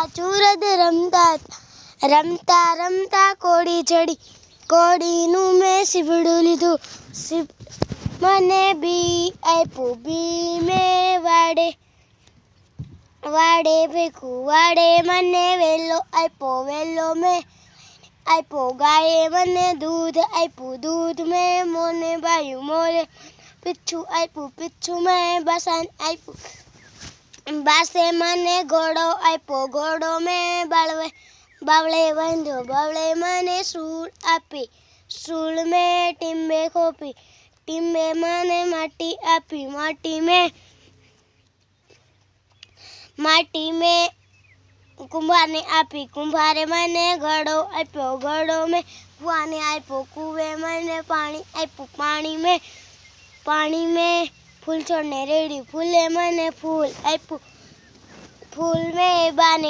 ચુરદ રમતા રમતા રમતા કોડી ચડી કોડીનું મેં સીવડું લીધું મને બી આપ્યું બી મેં વાડે વાડે ભેખું વાડે મને વેલો આપ્યો વેલો મેં આપ્યો ગાયે મને દૂધ આપ્યું દૂધ મેં મોને બાયું મોરે પીછું આપ્યું પીછું મેં બાસાને આપ્યું બાસે મને ઘોડો આપ્યો ઘોડો મેં બાવળે બાંધ્યો બાવળે મને સૂળ આપી સૂળ મેં ટીંબે ખોપી ટીંબે મને માટી આપી માટી મેં કુંભારને આપી કુંભારે મને ઘડો આપ્યો ઘડો મેં કૂવાને આપ્યો કૂવે મને પાણી આપ્યું પાણી મેં ફૂલ છોડને રેડ્યું ફૂલે મને ફૂલ આપ્યું ફૂલ મેં બાને